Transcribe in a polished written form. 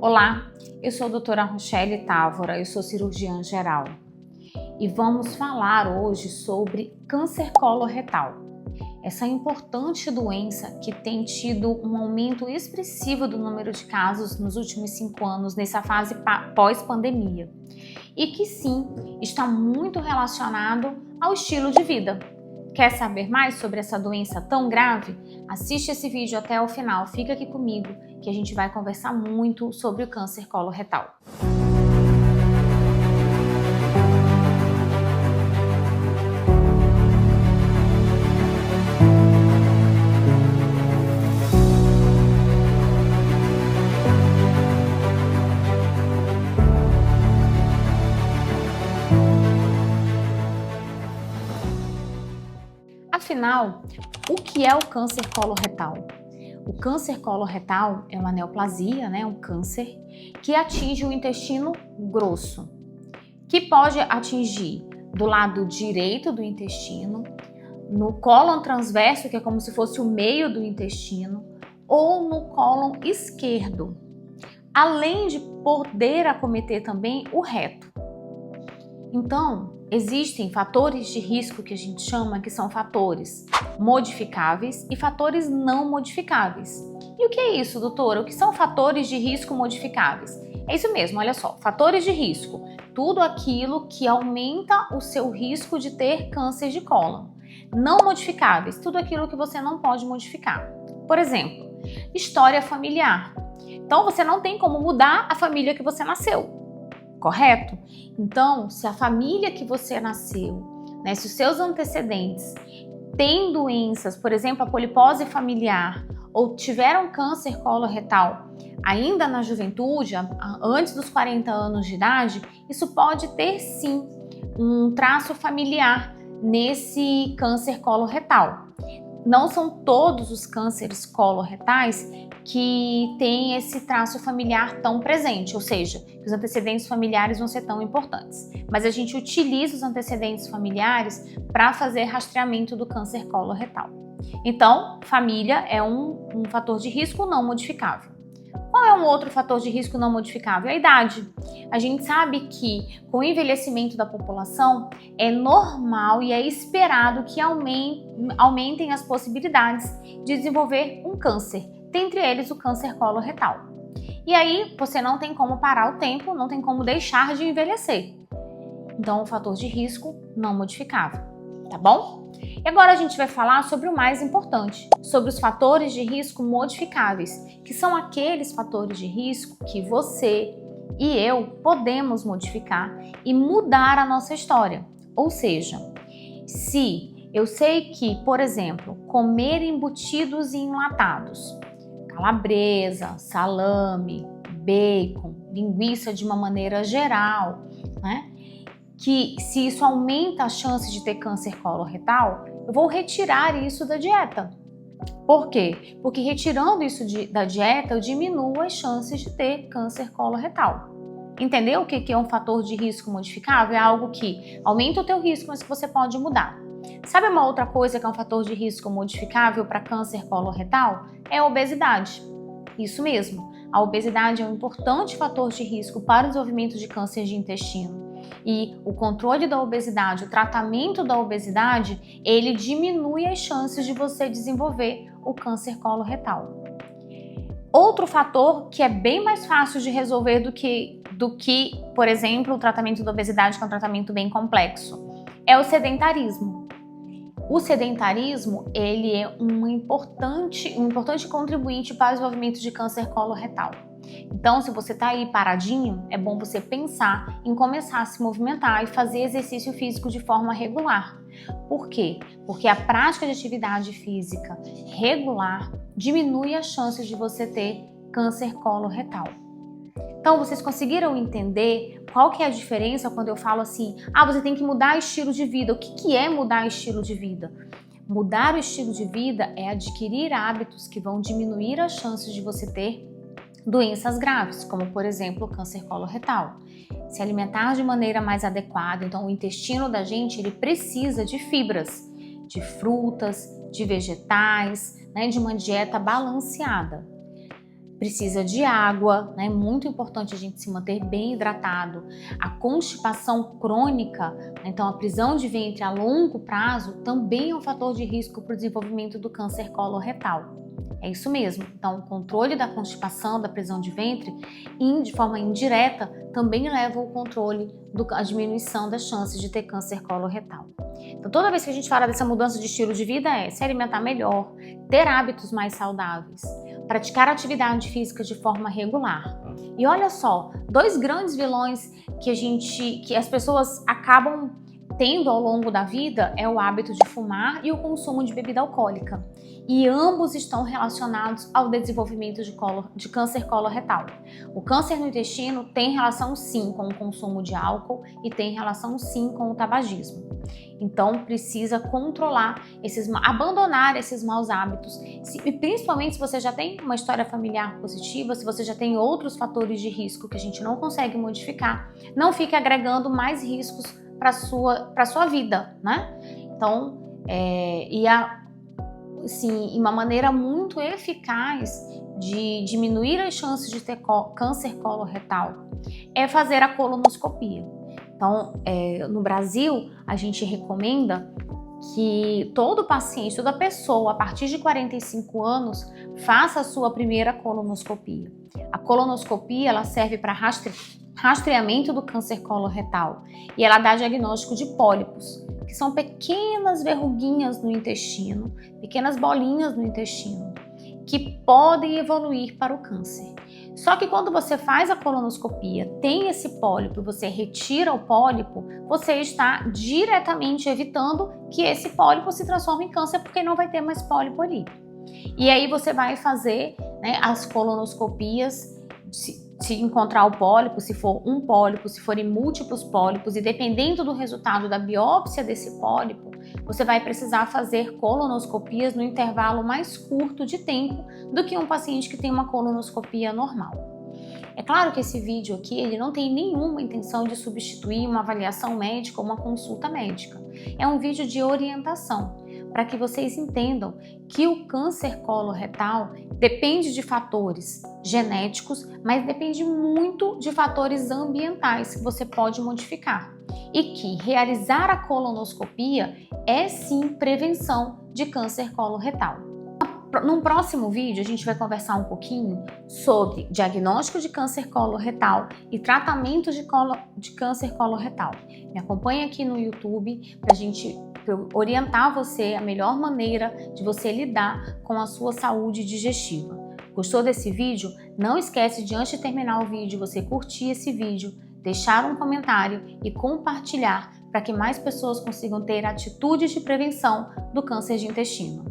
Olá, eu sou a doutora Rochelle Távora, eu sou cirurgiã geral e vamos falar hoje sobre câncer coloretal. Essa importante doença que tem tido um aumento expressivo do número de casos nos últimos 5 anos, nessa fase pós-pandemia, e que sim, está muito relacionado ao estilo de vida. Quer saber mais sobre essa doença tão grave? Assiste esse vídeo até o final, fica aqui comigo que a gente vai conversar muito sobre o câncer coloretal. Afinal, o que é o câncer coloretal? O câncer coloretal é uma neoplasia, um câncer que atinge o intestino grosso, que pode atingir do lado direito do intestino, no cólon transverso, que é como se fosse o meio do intestino, ou no cólon esquerdo, além de poder acometer também o reto. Então, existem fatores de risco que a gente chama que são fatores modificáveis e fatores não modificáveis. E o que é isso, doutora? O que são fatores de risco modificáveis? É isso mesmo, olha só, fatores de risco, tudo aquilo que aumenta o seu risco de ter câncer de cólon. Não modificáveis, tudo aquilo que você não pode modificar. Por exemplo, história familiar. Então, você não tem como mudar a família que você nasceu. Correto? Então, se a família que você nasceu, se os seus antecedentes têm doenças, por exemplo, a polipose familiar, ou tiveram câncer coloretal ainda na juventude, antes dos 40 anos de idade, isso pode ter sim um traço familiar nesse câncer coloretal. Não são todos os cânceres coloretais que têm esse traço familiar tão presente, ou seja, que os antecedentes familiares vão ser tão importantes. Mas a gente utiliza os antecedentes familiares para fazer rastreamento do câncer coloretal. Então, família é um fator de risco não modificável. Qual é um outro fator de risco não modificável? A idade. A gente sabe que com o envelhecimento da população é normal e é esperado que aumentem as possibilidades de desenvolver um câncer, dentre eles o câncer coloretal. E aí você não tem como parar o tempo, não tem como deixar de envelhecer. Então, um fator de risco não modificável, tá bom? E agora a gente vai falar sobre o mais importante, sobre os fatores de risco modificáveis, que são aqueles fatores de risco que você e eu podemos modificar e mudar a nossa história. Ou seja, se eu sei que, por exemplo, comer embutidos e enlatados, calabresa, salame, bacon, linguiça de uma maneira geral, que se isso aumenta a chance de ter câncer coloretal, eu vou retirar isso da dieta. Por quê? Porque retirando isso da dieta, eu diminuo as chances de ter câncer coloretal. Entendeu o que é um fator de risco modificável? É algo que aumenta o teu risco, mas que você pode mudar. Sabe uma outra coisa que é um fator de risco modificável para câncer coloretal? É a obesidade. Isso mesmo, a obesidade é um importante fator de risco para o desenvolvimento de câncer de intestino. E o controle da obesidade, o tratamento da obesidade, ele diminui as chances de você desenvolver o câncer coloretal. Outro fator que é bem mais fácil de resolver do que, por exemplo, o tratamento da obesidade, que é um tratamento bem complexo, é o sedentarismo. O sedentarismo, ele é um importante contribuinte para o desenvolvimento de câncer coloretal. Então, se você está aí paradinho, é bom você pensar em começar a se movimentar e fazer exercício físico de forma regular. Por quê? Porque a prática de atividade física regular diminui as chances de você ter câncer coloretal. Então, vocês conseguiram entender qual que é a diferença quando eu falo assim, você tem que mudar estilo de vida. O que é mudar estilo de vida? Mudar o estilo de vida é adquirir hábitos que vão diminuir as chances de você ter doenças graves, como por exemplo o câncer coloretal. Se alimentar de maneira mais adequada, então o intestino da gente ele precisa de fibras, de frutas, de vegetais, de uma dieta balanceada. precisa de água, né? É muito importante a gente se manter bem hidratado. A constipação crônica, então a prisão de ventre a longo prazo, também é um fator de risco para o desenvolvimento do câncer coloretal. É isso mesmo. Então, o controle da constipação, da prisão de ventre, de forma indireta, também leva ao controle da diminuição das chances de ter câncer coloretal. Então, toda vez que a gente fala dessa mudança de estilo de vida, é se alimentar melhor, ter hábitos mais saudáveis, praticar atividade física de forma regular. E olha só, dois grandes vilões que as pessoas acabam tendo ao longo da vida é o hábito de fumar e o consumo de bebida alcoólica. E ambos estão relacionados ao desenvolvimento de câncer coloretal. O câncer no intestino tem relação sim com o consumo de álcool e tem relação sim com o tabagismo. Então precisa controlar abandonar esses maus hábitos. E principalmente se você já tem uma história familiar positiva, se você já tem outros fatores de risco que a gente não consegue modificar, não fique agregando mais riscos para sua vida, né? Então, uma maneira muito eficaz de diminuir as chances de ter câncer coloretal é fazer a colonoscopia. Então, no Brasil, a gente recomenda que todo paciente, toda pessoa a partir de 45 anos faça a sua primeira colonoscopia. A colonoscopia ela serve para rastreamento do câncer coloretal e ela dá diagnóstico de pólipos, que são pequenas verruguinhas no intestino, pequenas bolinhas no intestino, que podem evoluir para o câncer. Só que quando você faz a colonoscopia, tem esse pólipo, você retira o pólipo, você está diretamente evitando que esse pólipo se transforme em câncer, porque não vai ter mais pólipo ali. E aí você vai fazer, né, as colonoscopias, se encontrar o pólipo, se for um pólipo, se forem múltiplos pólipos, e dependendo do resultado da biópsia desse pólipo, você vai precisar fazer colonoscopias no intervalo mais curto de tempo do que um paciente que tem uma colonoscopia normal. É claro que esse vídeo aqui ele não tem nenhuma intenção de substituir uma avaliação médica ou uma consulta médica. É um vídeo de orientação, para que vocês entendam que o câncer coloretal depende de fatores genéticos, mas depende muito de fatores ambientais que você pode modificar. E que realizar a colonoscopia é sim prevenção de câncer coloretal. Num próximo vídeo, a gente vai conversar um pouquinho sobre diagnóstico de câncer coloretal e tratamento de câncer coloretal. Me acompanhe aqui no YouTube para eu orientar você a melhor maneira de você lidar com a sua saúde digestiva. Gostou desse vídeo? Não esquece de, antes de terminar o vídeo, você curtir esse vídeo, deixar um comentário e compartilhar para que mais pessoas consigam ter atitudes de prevenção do câncer de intestino.